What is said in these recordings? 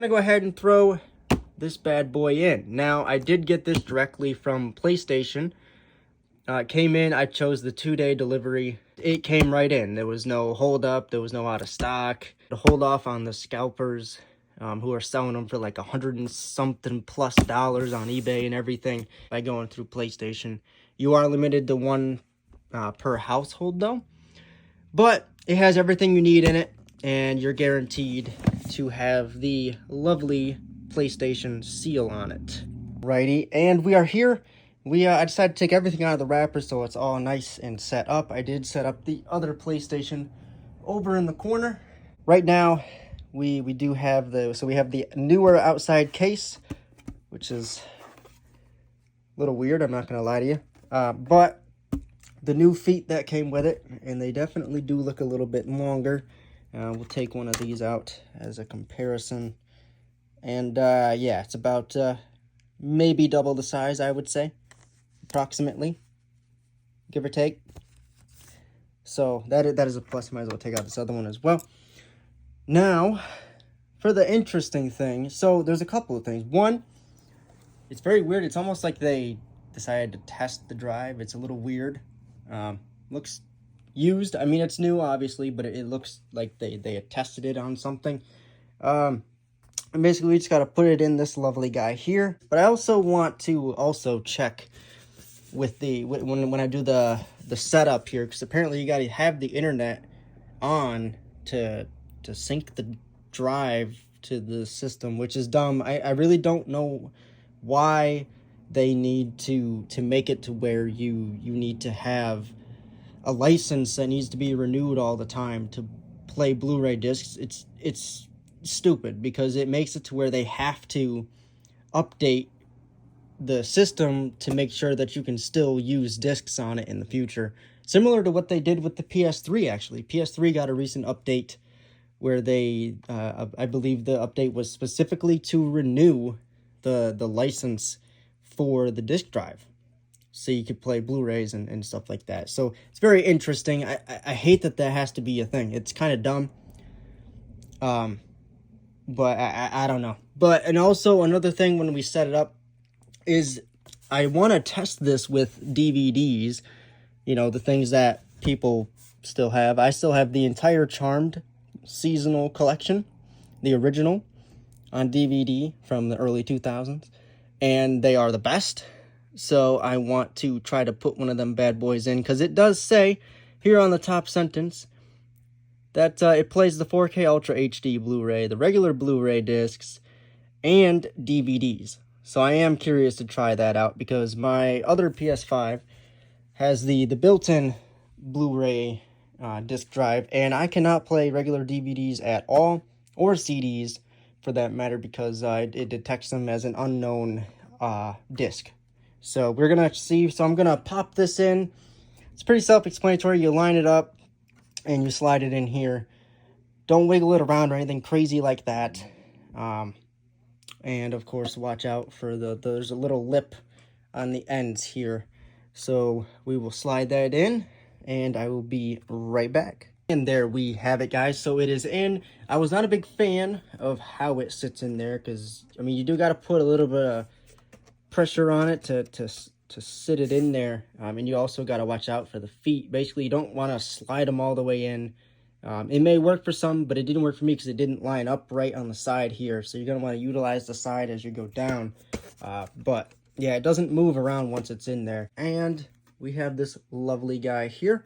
I'm gonna go ahead and throw this bad boy in. Now, I did get this directly from PlayStation. It came in, I chose the 2-day delivery. It came right in. There was no hold up, there was no out of stock. To hold off on the scalpers who are selling them for like $100 and something plus on eBay and everything by going through PlayStation. You are limited to one per household though. But it has everything you need in it, and you're guaranteed to have the lovely PlayStation seal on it. Righty, and we are here. I decided to take everything out of the wrapper so it's all nice and set up. I did set up the other PlayStation over in the corner. Right now, we do have we have the newer outside case, which is a little weird, I'm not going to lie to you. But the new feet that came with it, and they definitely do look a little bit longer. We'll take one of these out as a comparison. And yeah, it's about maybe double the size, I would say. Approximately, give or take. So that is a plus. Might as well take out this other one as well. Now, for the interesting thing, so there's a couple of things. One, it's very weird. It's almost like they decided to test the drive. It's a little weird. Looks used. I mean, it's new, obviously, but it looks like they had tested it on something. And basically, we just got to put it in this lovely guy here. But I also want to check with when I do the setup here, because apparently you got to have the internet on to sync the drive to the system, which is dumb. I really don't know why they need to make it to where you need to have a license that needs to be renewed all the time to play Blu-ray discs. It's stupid, because it makes it to where they have to update the system to make sure that you can still use discs on it in the future. Similar to what they did with the PS3, actually. PS3 got a recent update where they, I believe the update was specifically to renew the license for the disc drive, so you could play Blu-rays and stuff like that. So it's very interesting. I hate that has to be a thing. It's kind of dumb. But I don't know. And also another thing when we set it up is I want to test this with DVDs, you know, the things that people still have. I still have the entire Charmed seasonal collection, the original, on DVD from the early 2000s, and they are the best. So I want to try to put one of them bad boys in, because it does say here on the top sentence that it plays the 4K Ultra HD Blu-ray, the regular Blu-ray discs, and DVDs. So I am curious to try that out, because my other PS5 has the built-in Blu-ray disc drive, and I cannot play regular DVDs at all, or CDs for that matter, because it detects them as an unknown disc. So we're going to see. So I'm going to pop this in. It's pretty self-explanatory. You line it up and you slide it in here. Don't wiggle it around or anything crazy like that. And of course, watch out for there's a little lip on the ends here. So we will slide that in, and I will be right back. And there we have it, guys. So it is in. I was not a big fan of how it sits in there, because, I mean, you do got to put a little bit of pressure on it to sit it in there. And you also got to watch out for the feet. Basically, you don't want to slide them all the way in. It may work for some, but it didn't work for me because it didn't line up right on the side here. So you're going to want to utilize the side as you go down. But yeah, it doesn't move around once it's in there. And we have this lovely guy here.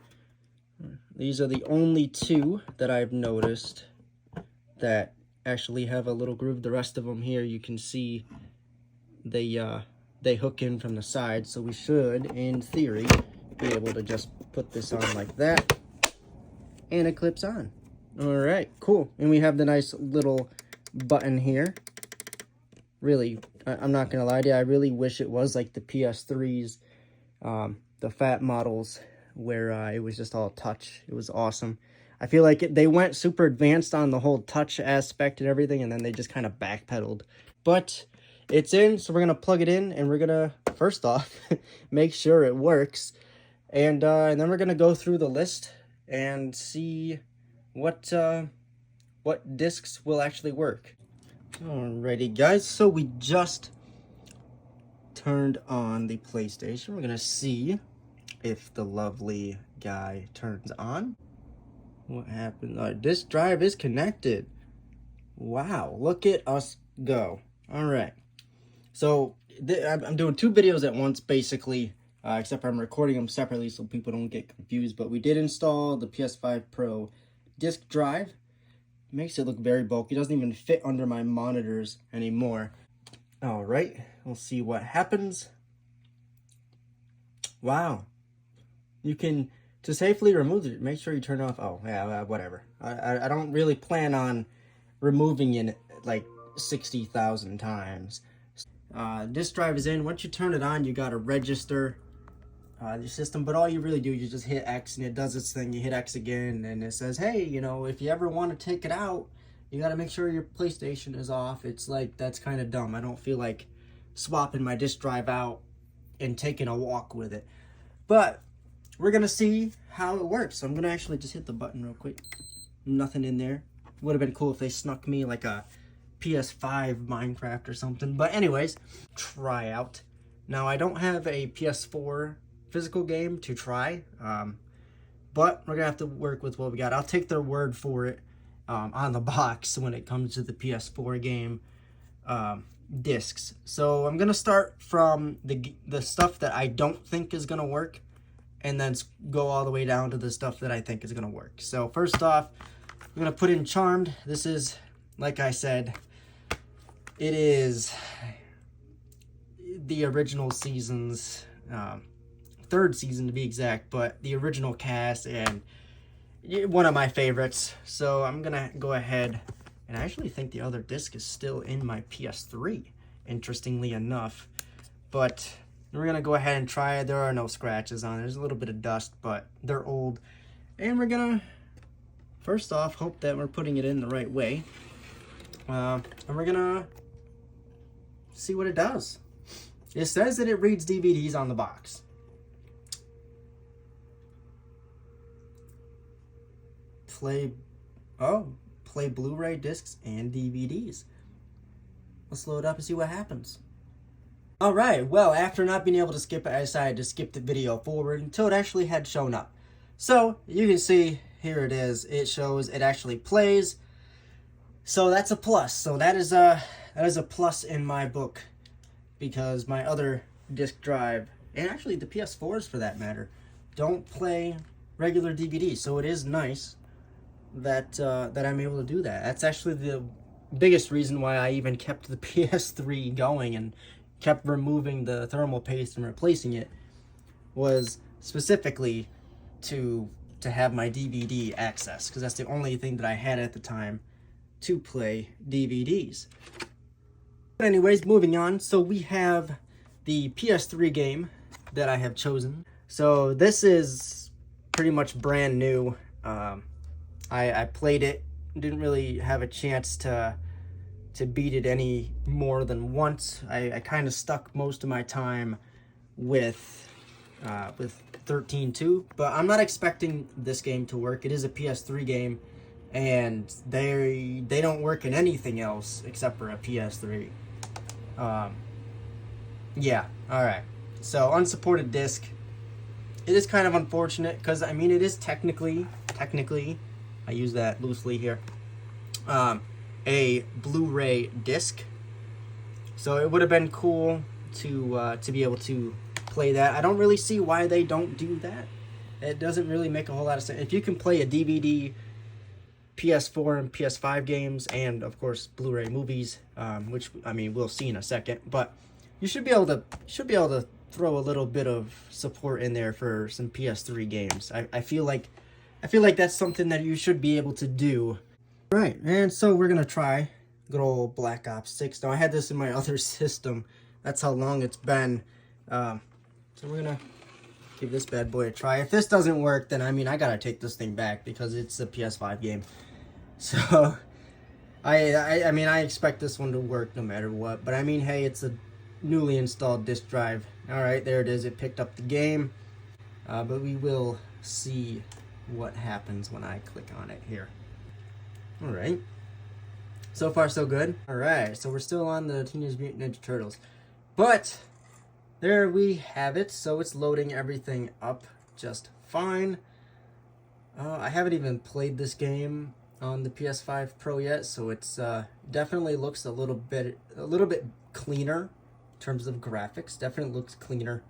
These are the only two that I've noticed that actually have a little groove. The rest of them here, you can see they hook in from the side. So we should, in theory, be able to just put this on like that. And it clips on. All right, cool. And we have the nice little button here. Really, I'm not gonna lie to you, I really wish it was like the PS3s, the fat models, where it was just all touch. It was awesome. I feel like they went super advanced on the whole touch aspect and everything, and then they just kind of backpedaled. But it's in, so we're gonna plug it in, and we're gonna, first off, make sure it works, and then we're gonna go through the list and see what discs will actually work. Alrighty guys, so we just turned on the PlayStation. We're gonna see if the lovely guy turns on. What happened? This drive is connected. Wow, look at us go. Alright, so I'm doing two videos at once basically, except I'm recording them separately so people don't get confused. But we did install the PS5 Pro disk drive. Makes it look very bulky. It doesn't even fit under my monitors anymore. All right, we'll see what happens. Wow. You can, to safely remove it, make sure you turn off. Oh, yeah, whatever. I don't really plan on removing it like 60,000 times. This drive is in. Once you turn it on, you got to register the system, but all you really do, you just hit X and it does its thing. You hit X again and it says, hey, you know, if you ever want to take it out, you got to make sure your PlayStation is off. It's like, that's kind of dumb. I don't feel like swapping my disk drive out and taking a walk with it, but we're gonna see how it works. So I'm gonna actually just hit the button real quick. Nothing in there. Would have been cool if they snuck me like a PS5 Minecraft or something, but anyways, try out. Now I don't have a PS4 physical game to try, but we're gonna have to work with what we got. I'll take their word for it on the box when it comes to the PS4 game discs. So I'm gonna start from the stuff that I don't think is gonna work, and then go all the way down to the stuff that I think is gonna work. So first off, I'm gonna put in Charmed. This is, like I said, it is the original season's third season to be exact, but the original cast and one of my favorites. So I'm gonna go ahead, and I actually think the other disc is still in my PS3, interestingly enough, but we're gonna go ahead and try it. There are no scratches on it. There's a little bit of dust, but they're old, and we're gonna first off hope that we're putting it in the right way, and we're gonna see what it does. It says that it reads DVDs on the box. Play Blu-ray discs and DVDs. Let's load up and see what happens. Alright, well, after not being able to skip it, I decided to skip the video forward until it actually had shown up. So, you can see, here it is. It shows it actually plays. So that's a plus. So that is a plus in my book, because my other disc drive, and actually the PS4s for that matter, don't play regular DVDs. So it is nice that that I'm able to do that. That's actually the biggest reason why I even kept the PS3 going and kept removing the thermal paste and replacing it, was specifically to have my DVD access, because that's the only thing that I had at the time to play DVDs. But anyways, moving on. So we have the PS3 game that I have chosen. So this is pretty much brand new. I played it, didn't really have a chance to beat it any more than once. I kind of stuck most of my time with 13.2, but I'm not expecting this game to work. It is a PS3 game, and they don't work in anything else except for a PS3. Yeah, alright. So, unsupported disc. It is kind of unfortunate, because, I mean, it is technically, I use that loosely here, a Blu-ray disc. So it would have been cool to be able to play that. I don't really see why they don't do that. It doesn't really make a whole lot of sense. If you can play a DVD, PS4 and PS5 games, and of course Blu-ray movies, which I mean we'll see in a second, but you should be able to throw a little bit of support in there for some PS3 games. I feel like that's something that you should be able to do. Right, and so we're gonna try good old Black Ops 6. Now I had this in my other system. That's how long it's been. So we're gonna give this bad boy a try. If this doesn't work, then I mean I gotta take this thing back, because it's a PS5 game. So I mean I expect this one to work no matter what. But I mean, hey, it's a newly installed disk drive. All right, there it is. It picked up the game. But we will see what happens when I click on it here. All right. So far, so good. All right, so we're still on the Teenage Mutant Ninja Turtles. But there we have it. So it's loading everything up just fine. I haven't even played this game on the PS5 Pro yet, so it's definitely looks a little bit cleaner in terms of graphics. Definitely looks cleaner.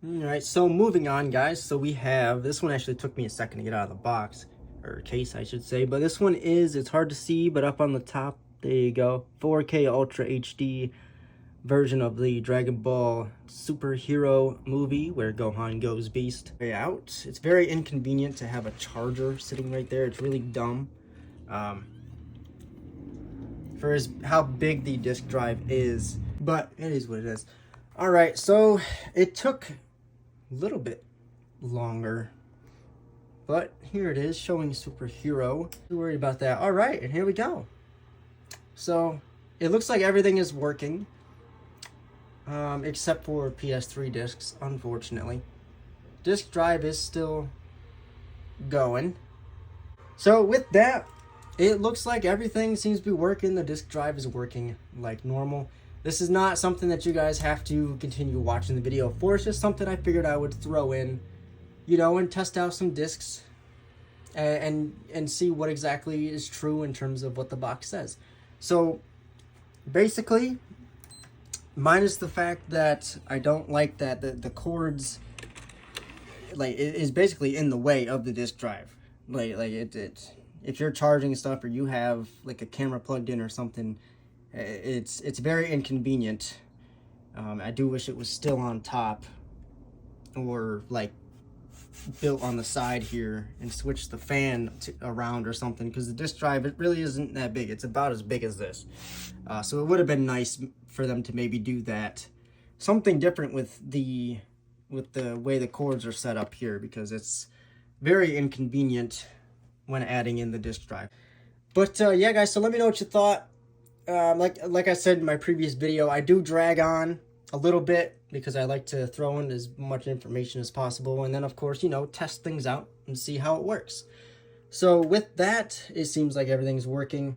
All right, so moving on, guys. So we have this one. Actually took me a second to get out of the box, or case, I should say. But this one it's hard to see, but up on the top, there you go, 4K Ultra HD version of the Dragon Ball superhero movie where Gohan goes beast. Way out. It's very inconvenient to have a charger sitting right there. It's really dumb. For how big the disk drive is, but it is what it is. All right, so it took a little bit longer, but here it is showing superhero. Don't worry about that. All right, and here we go. So it looks like everything is working. Except for PS3 discs, unfortunately. Disk drive is still going. So with that, it looks like everything seems to be working. The disk drive is working like normal. This is not something that you guys have to continue watching the video for. It's just something I figured I would throw in, you know, and test out some discs and see what exactly is true in terms of what the box says. So basically, minus the fact that I don't like that the cords, like, it is basically in the way of the disk drive. Like it if you're charging stuff or you have like a camera plugged in or something, it's very inconvenient. I do wish it was still on top or like built on the side here and switch the fan around or something, because the disk drive, it really isn't that big. It's about as big as this. So it would have been nice for them to maybe do that, something different with the way the cords are set up here, because it's very inconvenient when adding in the disk drive. But yeah, guys, so let me know what you thought. Like I said in my previous video, I do drag on a little bit because I like to throw in as much information as possible, and then of course, you know, test things out and see how it works. So with that, it seems like everything's working.